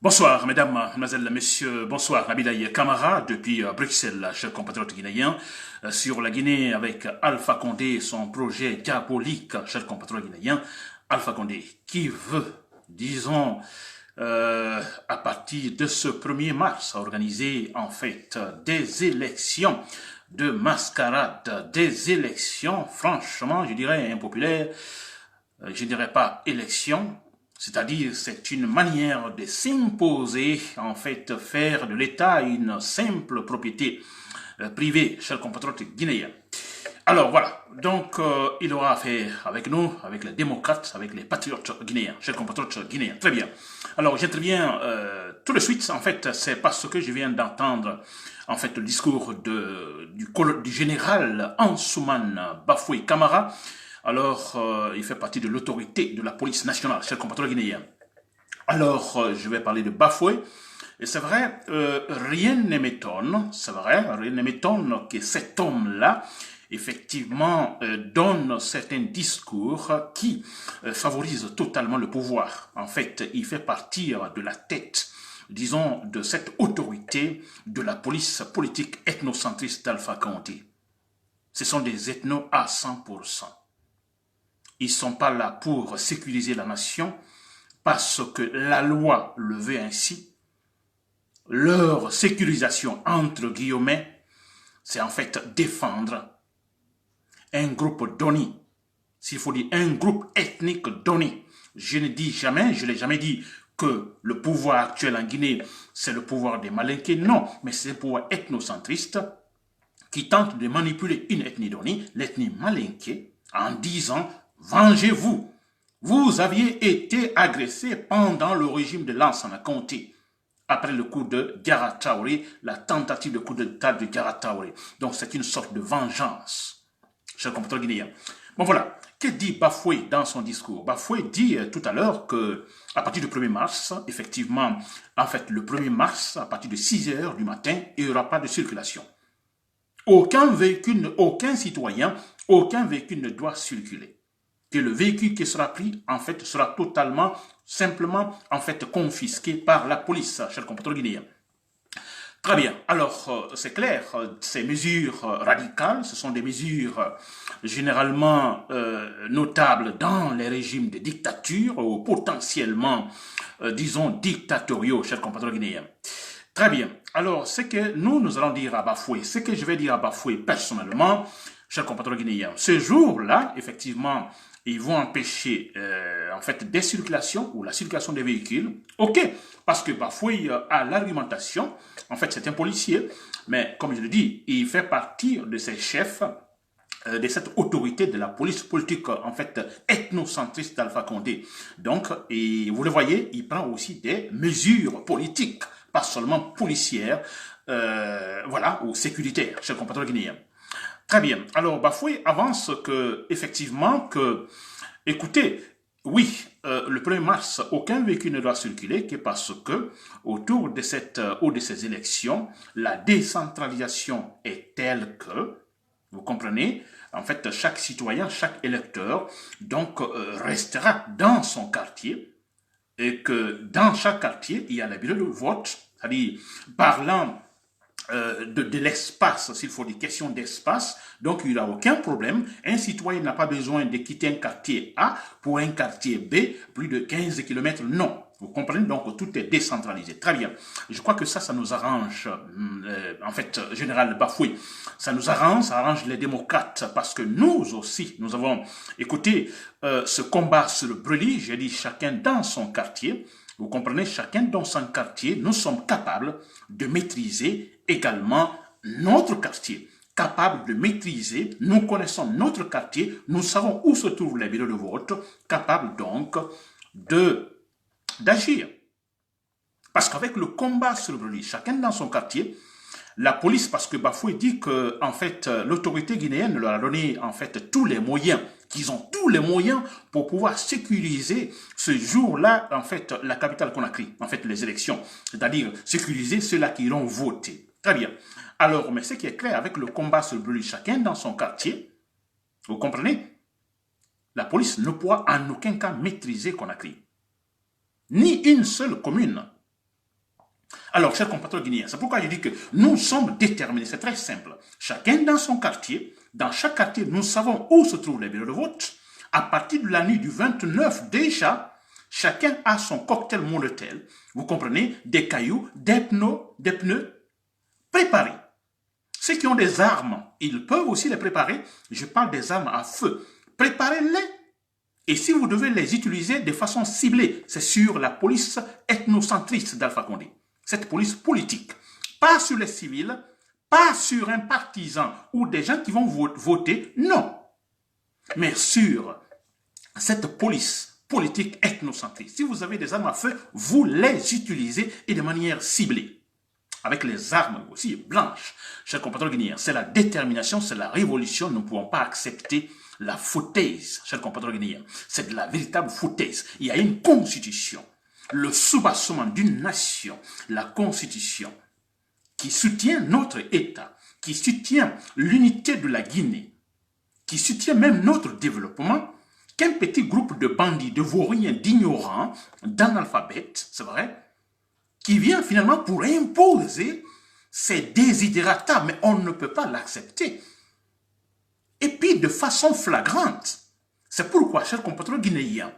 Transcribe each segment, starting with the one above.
Bonsoir, mesdames, mademoiselles, messieurs, bonsoir, Abilaye Camara, depuis Bruxelles, chers compatriotes guinéens, sur la Guinée avec Alpha Condé, son projet diabolique, chers compatriotes guinéens, Alpha Condé, qui veut, disons, à partir de ce 1er mars, organiser en fait des élections de mascarade, des élections, franchement, je dirais impopulaires, je dirais pas élections, c'est-à-dire, c'est une manière de s'imposer, en fait, faire de l'État une simple propriété privée, chers compatriotes guinéens. Alors voilà, donc il aura affaire avec nous, avec les démocrates, avec les patriotes guinéens, chers compatriotes guinéens. Très bien. Alors j'interviens tout de suite, en fait, c'est parce que je viens d'entendre, en fait, le discours du général Ansoumane Bafoué Camara. Alors, il fait partie de l'autorité de la police nationale, chers compatriotes guinéens. Alors, je vais parler de Bafoué. Et c'est vrai, rien ne m'étonne, c'est vrai, rien ne m'étonne que cet homme-là, effectivement, donne certains discours qui favorisent totalement le pouvoir. En fait, il fait partir de la tête, disons, de cette autorité de la police politique ethnocentriste d'Alpha Condé. Ce sont des ethnos à 100%. Ils ne sont pas là pour sécuriser la nation parce que la loi le veut ainsi. Leur sécurisation, entre guillemets, c'est en fait défendre un groupe donné. S'il faut dire un groupe ethnique donné. Je ne dis jamais, je ne l'ai jamais dit que le pouvoir actuel en Guinée, c'est le pouvoir des Malinqués. Non, mais c'est un pouvoir ethnocentriste qui tente de manipuler une ethnie donnée, l'ethnie Malinké, en disant « Vengez-vous ». Vous aviez été agressé pendant le régime de Lansana Conté, après le coup de Diarra Traoré, la tentative de coup d'État de Diarra Traoré. Donc c'est une sorte de vengeance, chers compatriotes guinéens. Bon voilà, que dit Bafoué dans son discours? Bafoué dit tout à l'heure que à partir du 1er mars, effectivement, en fait le 1er mars, à partir de 6 heures du matin, il n'y aura pas de circulation. Aucun véhicule, aucun citoyen, aucun véhicule ne doit circuler. Que le véhicule qui sera pris, en fait, sera totalement, simplement, en fait, confisqué par la police, chers compatriotes guinéens. Très bien. Alors, c'est clair, ces mesures radicales, ce sont des mesures généralement notables dans les régimes de dictature ou potentiellement, disons, dictatoriaux, chers compatriotes guinéens. Très bien. Alors, ce que nous allons dire à Bafoué, ce que je vais dire à Bafoué personnellement, chers compatriotes guinéens, ce jour-là, effectivement, ils vont empêcher en fait des circulations ou la circulation des véhicules. Ok, parce que Bafoué a l'argumentation, en fait c'est un policier, mais comme je le dis, il fait partie de ces chefs de cette autorité de la police politique, en fait, ethnocentriste d'Alpha Condé. Donc, et vous le voyez, il prend aussi des mesures politiques, pas seulement policières, voilà, ou sécuritaires, chers compatriotes guinéens. Très bien. Alors, Bafoué avance que, effectivement, que, écoutez, oui, le 1er mars, aucun véhicule ne doit circuler que parce que, autour de ou de ces élections, la décentralisation est telle que, vous comprenez, en fait, chaque citoyen, chaque électeur, donc, restera dans son quartier et que dans chaque quartier, il y a les bureaux de vote, c'est-à-dire, parlant de l'espace, s'il faut des questions d'espace, donc il n'y a aucun problème. Un citoyen n'a pas besoin de quitter un quartier A pour un quartier B, plus de 15 km, non. Vous comprenez, donc tout est décentralisé. Très bien. Je crois que ça nous arrange, en fait, Général Bafoué. Ça nous arrange, ça arrange les démocrates, parce que nous aussi, nous avons écouté ce combat sur le brûlis, j'ai dit chacun dans son quartier. Vous comprenez, chacun dans son quartier, nous sommes capables de maîtriser également notre quartier, capable de maîtriser, nous connaissons notre quartier, nous savons où se trouvent les bureaux de vote, capable donc d'agir. Parce qu'avec le combat sur le brûlis, chacun dans son quartier, la police, parce que Bafoué dit que en fait l'autorité guinéenne leur a donné en fait tous les moyens, qu'ils ont tous les moyens pour pouvoir sécuriser ce jour-là en fait la capitale Conakry, en fait les élections, c'est-à-dire sécuriser ceux-là qui iront voter. Très bien. Alors, mais ce qui est clair avec le combat sur le brûlis, chacun dans son quartier, vous comprenez, la police ne pourra en aucun cas maîtriser Conakry. Ni une seule commune Alors, chers compatriotes guinéens, c'est pourquoi je dis que nous sommes déterminés, c'est très simple. Chacun dans son quartier, dans chaque quartier, nous savons où se trouvent les bureaux de vote. À partir de la nuit du 29 déjà, chacun a son cocktail Molotov, vous comprenez, des cailloux, des pneus préparés. Ceux qui ont des armes, ils peuvent aussi les préparer. Je parle des armes à feu. Préparez-les. Et si vous devez les utiliser de façon ciblée, c'est sur la police ethnocentriste d'Alpha Condé. Cette police politique. Pas sur les civils, pas sur un partisan ou des gens qui vont voter, non. Mais sur cette police politique ethnocentriste. Si vous avez des armes à feu, vous les utilisez et de manière ciblée. Avec les armes aussi blanches. Chers compatriotes guinéens, c'est la détermination, c'est la révolution. Nous ne pouvons pas accepter la foutaise, chers compatriotes guinéens. C'est de la véritable foutaise. Il y a une constitution, le soubassement d'une nation, la constitution qui soutient notre État, qui soutient l'unité de la Guinée, qui soutient même notre développement, qu'un petit groupe de bandits, de vauriens, d'ignorants, d'analphabètes, c'est vrai, qui vient finalement pour imposer ses désidérata, mais on ne peut pas l'accepter. Et puis de façon flagrante. C'est pourquoi, chers compatriotes guinéens,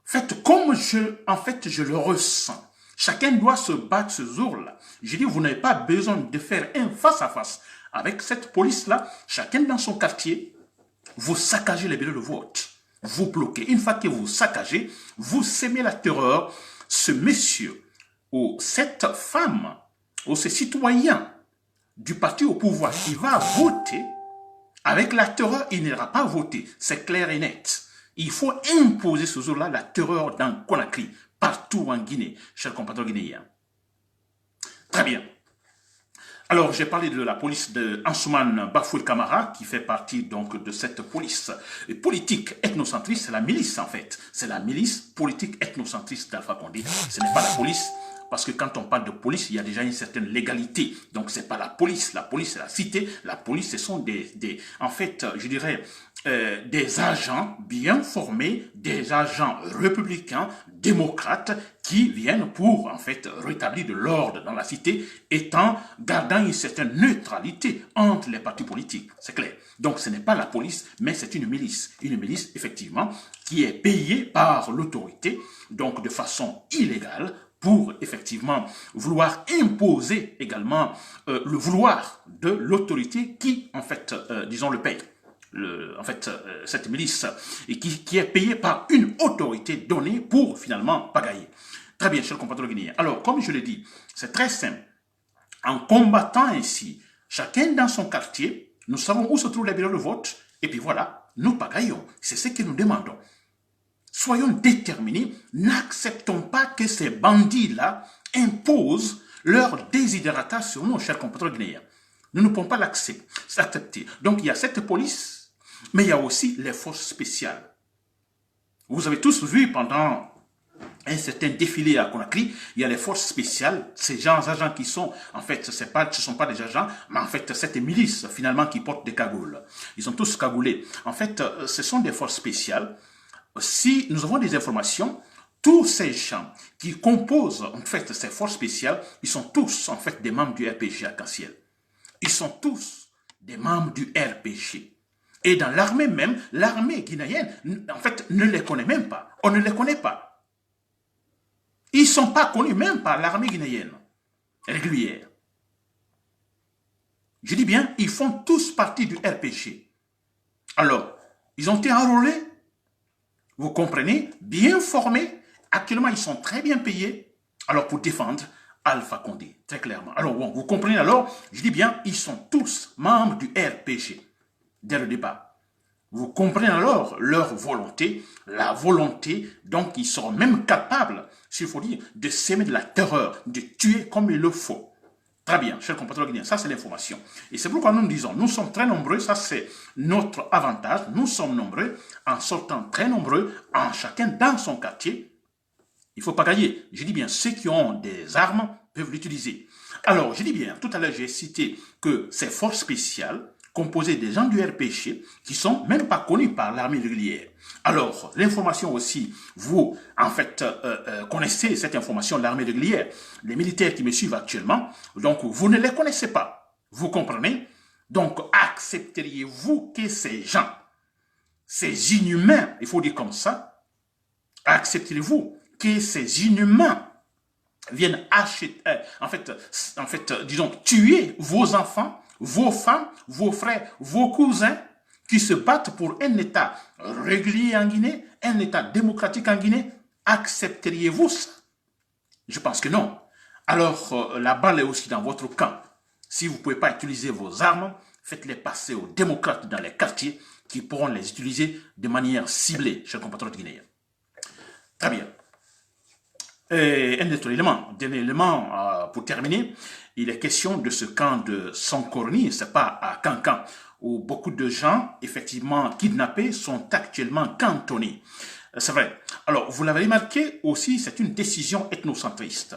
faites comme je le ressens. Chacun doit se battre ce jour-là. Je dis, vous n'avez pas besoin de faire un face-à-face avec cette police-là. Chacun dans son quartier, vous saccagez les bureaux de vote. Vous bloquez. Une fois que vous saccagez, vous sémez la terreur. Ce monsieur ou cette femme ou ce citoyen du parti au pouvoir qui va voter, avec la terreur, il n'ira pas voter. C'est clair et net. Il faut imposer ce jour-là la terreur dans Conakry, partout en Guinée, chers compatriotes guinéens. Très bien. Alors, j'ai parlé de la police de Ansoumane Bafoué Camara, qui fait partie donc de cette police politique ethnocentriste. C'est la milice, en fait. C'est la milice politique ethnocentriste d'Alpha Condé. Ce n'est pas la police, parce que quand on parle de police, il y a déjà une certaine légalité. Donc, ce n'est pas la police. La police, c'est la cité. La police, ce sont en fait, je dirais, des agents bien formés, des agents républicains, démocrates, qui viennent pour, en fait, rétablir de l'ordre dans la cité, gardant une certaine neutralité entre les partis politiques. C'est clair. Donc, ce n'est pas la police, mais c'est une milice. Une milice, effectivement, qui est payée par l'autorité, donc de façon illégale, pour effectivement vouloir imposer également le vouloir de l'autorité qui, en fait, disons, le paye. Cette milice et qui est payée par une autorité donnée pour finalement pagailler. Très bien, chers compatriotes guinéens. Alors, comme je l'ai dit, c'est très simple. En combattant ainsi, chacun dans son quartier, nous savons où se trouvent les bureaux de vote, et puis voilà, nous pagaillons. C'est ce que nous demandons. Soyons déterminés, n'acceptons pas que ces bandits-là imposent leurs désidérata sur nous, chers compatriotes guinéens. Nous ne pouvons pas l'accepter. Donc, il y a cette police, mais il y a aussi les forces spéciales. Vous avez tous vu pendant un certain défilé à Conakry, il y a les forces spéciales, ces agents qui sont, en fait, ce ne sont pas des agents, mais en fait, cette milice, finalement, qui porte des cagoules. Ils sont tous cagoulés. En fait, ce sont des forces spéciales. Si nous avons des informations, tous ces gens qui composent, en fait, ces forces spéciales, ils sont tous, en fait, des membres du RPG Arc-en-Ciel. Ils sont tous des membres du RPG. Et dans l'armée même, l'armée guinéenne, en fait, ne les connaît même pas. On ne les connaît pas. Ils ne sont pas connus même par l'armée guinéenne régulière. Je dis bien, ils font tous partie du RPG. Alors, ils ont été enrôlés, vous comprenez, bien formés. Actuellement, ils sont très bien payés. Alors, pour défendre Alpha Condé, très clairement. Alors, bon, vous comprenez alors, je dis bien, ils sont tous membres du RPG. Dès le départ. Vous comprenez alors leur volonté, la volonté, donc ils seront même capables, s'il faut dire, de s'aimer de la terreur, de tuer comme il le faut. Très bien, chers compatriotes guinéens, ça c'est l'information. Et c'est pourquoi nous disons, nous sommes très nombreux, ça c'est notre avantage, nous sommes nombreux, en sortant très nombreux, en chacun dans son quartier. Il ne faut pas gagner. Je dis bien, ceux qui ont des armes peuvent l'utiliser. Alors, je dis bien, tout à l'heure j'ai cité que ces forces spéciales composé des gens du RPG qui sont même pas connus par l'armée régulière. Alors, l'information aussi, vous, en fait, connaissez cette information de l'armée régulière. Les militaires qui me suivent actuellement, donc vous ne les connaissez pas. Vous comprenez? Donc, accepteriez-vous que ces gens, ces inhumains, il faut dire comme ça, accepteriez-vous que ces inhumains viennent acheter, en fait, disons, tuer vos enfants, vos femmes, vos frères, vos cousins qui se battent pour un État régulier en Guinée, un État démocratique en Guinée? Accepteriez-vous ça? Je pense que non. Alors, la balle est aussi dans votre camp. Si vous ne pouvez pas utiliser vos armes, faites-les passer aux démocrates dans les quartiers qui pourront les utiliser de manière ciblée, chers compatriotes guinéens. Très bien. Et un dernier élément pour terminer, il est question de ce camp de Sankorni, c'est pas à Kankan, où beaucoup de gens, effectivement, kidnappés, sont actuellement cantonnés. C'est vrai. Alors, vous l'avez remarqué aussi, c'est une décision ethnocentriste.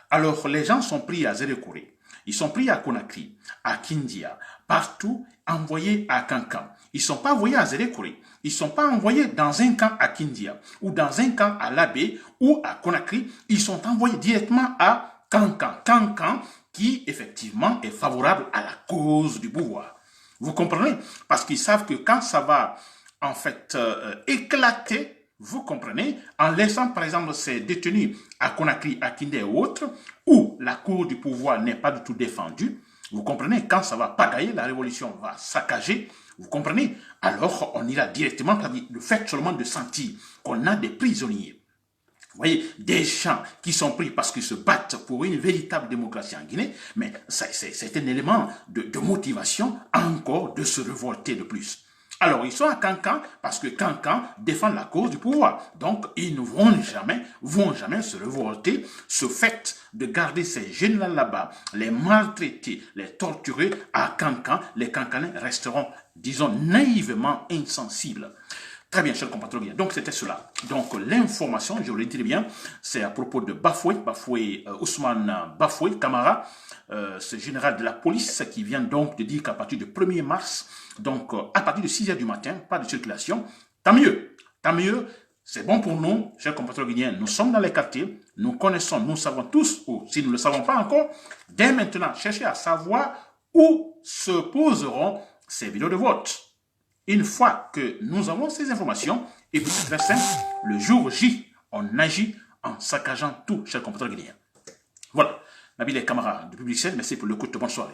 Alors, les gens sont pris à Zérekouré, ils sont pris à Conakry, à Kindia, partout envoyés à Kankan. Ils ne sont pas envoyés à Zérekouré, ils ne sont pas envoyés dans un camp à Kindia, ou dans un camp à Labé, ou à Conakry, ils sont envoyés directement à Kankan. Kankan, qui effectivement est favorable à la cause du pouvoir. Vous comprenez? Parce qu'ils savent que quand ça va, en fait, éclater, vous comprenez, en laissant par exemple ces détenus à Conakry, à Kindé et autres, où la cour du pouvoir n'est pas du tout défendue, vous comprenez, quand ça va pagailler, la révolution va saccager, vous comprenez, alors on ira directement, c'est-à-dire le fait seulement de sentir qu'on a des prisonniers. Vous voyez, des gens qui sont pris parce qu'ils se battent pour une véritable démocratie en Guinée, mais c'est un élément de motivation encore de se révolter de plus. Alors, ils sont à Kankan parce que Kankan défend la cause du pouvoir. Donc, ils ne vont jamais se révolter. Ce fait de garder ces jeunes-là là-bas, les maltraiter, les torturer à Kankan, les Kankanais resteront, disons, naïvement insensibles. Très bien, chers compatriotes. Donc, c'était cela. Donc, l'information, je le dis bien, c'est à propos de Ousmane Bafoué Camara, ce général de la police qui vient donc de dire qu'à partir du 1er mars, donc à partir de 6 h du matin, pas de circulation, tant mieux, c'est bon pour nous, chers compatriotes guinéens, nous sommes dans les quartiers, nous connaissons, nous savons tous, ou si nous ne le savons pas encore, dès maintenant, cherchez à savoir où se poseront ces bureaux de vote. Une fois que nous avons ces informations, et puis c'est très simple, le jour J, on agit en saccageant tout, chers compatriotes guinéens. Voilà. Nabil et camarades du Public 7, merci pour le coup de bonne soirée.